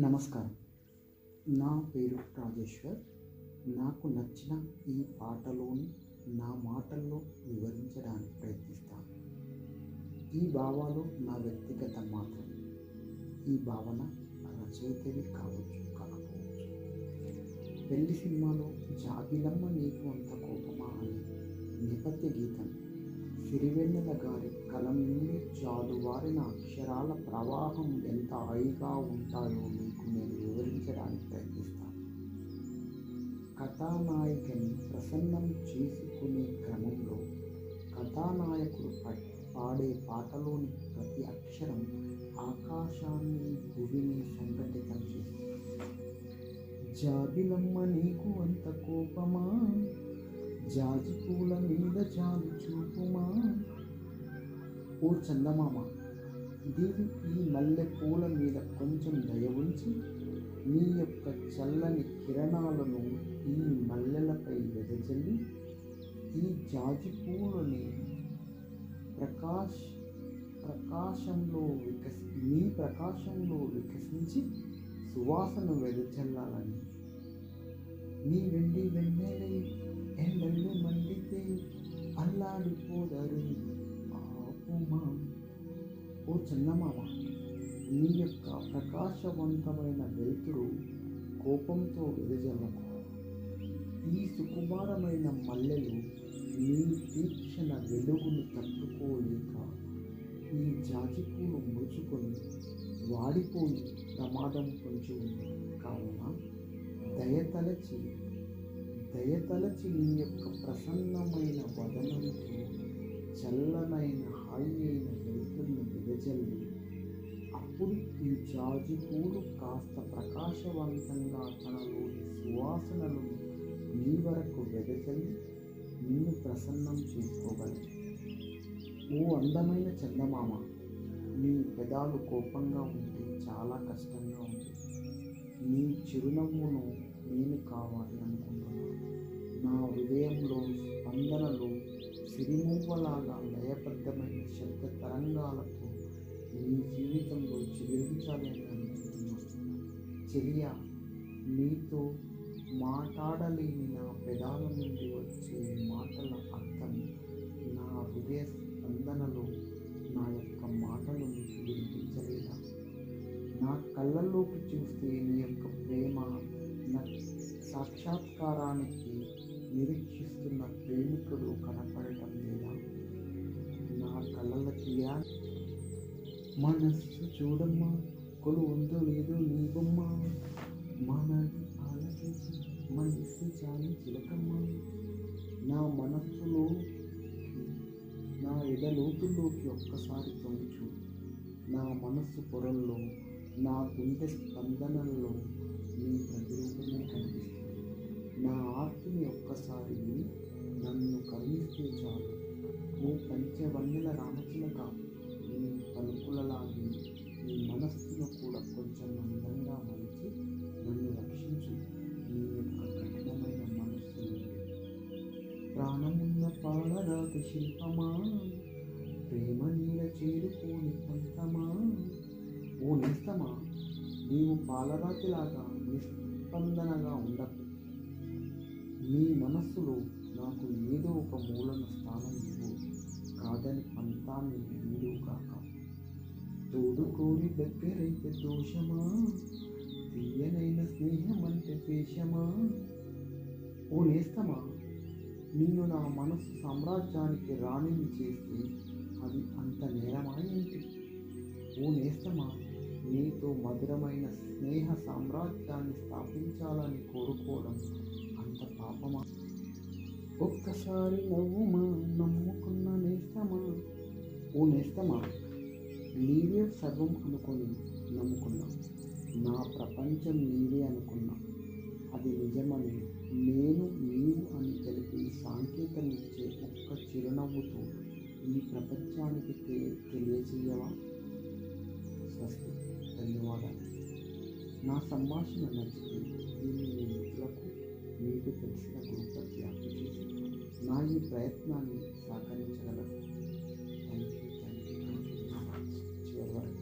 నమస్కారం. నా పేరు రాజేశ్వర్. నాకు నచ్చిన ఈ పాటలోని నా మాటల్లో వివరించడానికి ప్రయత్నిస్తాను. ఈ భావాలు నా వ్యక్తిగతం మాత్రమే. ఈ భావన రచయితవి కాకపోవచ్చు. పెళ్లి సినిమాలో జాబిలమ్మ నీకు అంత కోపమా అని నేపథ్య గీతం సిరివెన్నెల గారి కలం నుండి జాలువారిన అక్షరాల ప్రవాహం ఎంత హాయిగా ఉంటాయో మీకు నేను వివరించడానికి ప్రయత్నిస్తాను. కథానాయికని ప్రసన్నం చేసుకునే క్రమంలో కథానాయకుడు పాడే పాటలోని ప్రతి అక్షరం ఆకాశాన్ని భూమిని సంఘటితం చేస్తుంది. జాబిలమ్మ నీకు అంత కోపమా, జాజి పూల మీద జాలు చూపుమా, ఓ చందమామ దివి ఈ మల్లె పూల మీద కొంచెం దయ ఉంచి నీ యొక్క చల్లని కిరణాలను ఈ మల్లెలపై వెదజల్లి ఈ జాజి పూలని ప్రకాశంలో వికసించి సువాసన వెదజల్లాలని నీ వెండి వెన్నెలై ఎండలు మండితే అల్లాడిపోదరు ఆపుమా, ఓ చందమామ నీ యొక్క ప్రకాశవంతమైన వెలుతురు కోపంతో వెదజల్లకు. ఈ సుకుమారమైన మల్లెలు నీ తీక్షణ వెలుగును తట్టుకోలేక ఈ జాజి పూలు ముడుచుకొని వాడిపోయి ప్రమాదం పొంచి ఉంది. కావున దయతలచి నీ యొక్క ప్రసన్నమైన వదనంతో చల్లనైన హాయి అయిన వెలుతురును వెదజల్లి అప్పుడు ఈ జాజి పూలు కాస్త ప్రకాశవంతంగా తనలోని సువాసనలను నీ వరకు వెదజల్లి నిన్ను ప్రసన్నం చేసుకోగలవు. ఓ అందమైన చందమామ నీ పెదాలు కోపంగా ఉంటే చాలా కష్టంగా ఉంది. నీ చిరునవ్వును నేను కావాలి అనుకుంటున్నాను. నా హృదయంలో స్పందనలు సిరిమువ్వలాగా లయబద్ధమైన శబ్ద తరంగాలతో నీ జీవితంలో చిగురించాలి అని అనుకుంటున్నాను. చెలియా, నీతో మాట్లాడలేని నా పెదాల నుండి వచ్చే మాటల అర్థం నా హృదయ స్పందనలో నా యొక్క మాటలు నీకు వినిపించలేదా? నా కళ్ళల్లోకి చూస్తే నీ యొక్క ప్రేమ నా సాక్షాత్కారానికి నిరీక్షిస్తున్న ప్రేమికుడు కనపడటం లేదా? నా కళ్ళల తీరా మనస్సు చూడమ్మా, కొలు ఉందో లేదో నీ బొమ్మ, మనది ఆలకించి మనసు చాలు చిలకమ్మ. నా మనస్సులో నా ఎదలోతుల్లోకి ఒక్కసారి తొంచు. నా మనస్సు పొరల్లో నా గుండె స్పందనల్లో నీ ప్రతిరూపమే కనిపిస్తుంది. నా ఆర్తిని ఒక్కసారి నన్ను కరుణిస్తే చాలు. ఓ పంచవన్నెల రామచిలక నీ పలుకులలాగి నీ మనస్సును కూడా కొంచెం అందంగా మలిచి నన్ను రక్షించు. నీ యొక్క కఠినమైన మనస్సు నుండి ప్రాణమున్న పాలరాతి శిల్పమా, ప్రేమ నీడ చేరుకోని పంతమా, ఓ నేస్తమా నీవు పాలరాతిలాగా నిస్పందనగా ఉండకు. నీ మనస్సులో నాకు ఏదో ఒక మూలన స్థానం ఇవ్వు. కాదని పంతాన్ని వీడుగాక. తోడుకోరి దగ్గరైతే దోషమా, తీయనైన స్నేహం అంటే ద్వేషమా, ఓ నేస్తమా నిన్ను నా మనస్సు సామ్రాజ్యానికి రాణిని చేస్తే అది అంత నేరమా ఏంటి? ఓ నేస్తమా నీతో మధురమైన స్నేహ సామ్రాజ్యాన్ని స్థాపించాలని కోరుకోవడం అంత పాపమా? ఒక్కసారి నవ్వుమా, నమ్ముకున్న నేస్తమా, ఓ నేస్తమా నీవే సర్వం అనుకొని నమ్ముకున్నా. నా ప్రపంచం నీవే అనుకున్నా. అది నిజమని నేను నీవు అని తెలిపి సంకేతం ఇచ్చే ఒక్క చిరునవ్వుతో ఈ ప్రపంచానికి తెలియజేయవా? స్వస్తి. ధన్యవాదాలు. నా సంభాషణ నచ్చితే దీన్ని మీ మిత్రులకు మీకు తెలిసిన గ్రూప్లకు వ్యాప్తి చేసి నా ఈ ప్రయత్నాన్ని సహకరించగలరు. Thank you. చివరి వరకు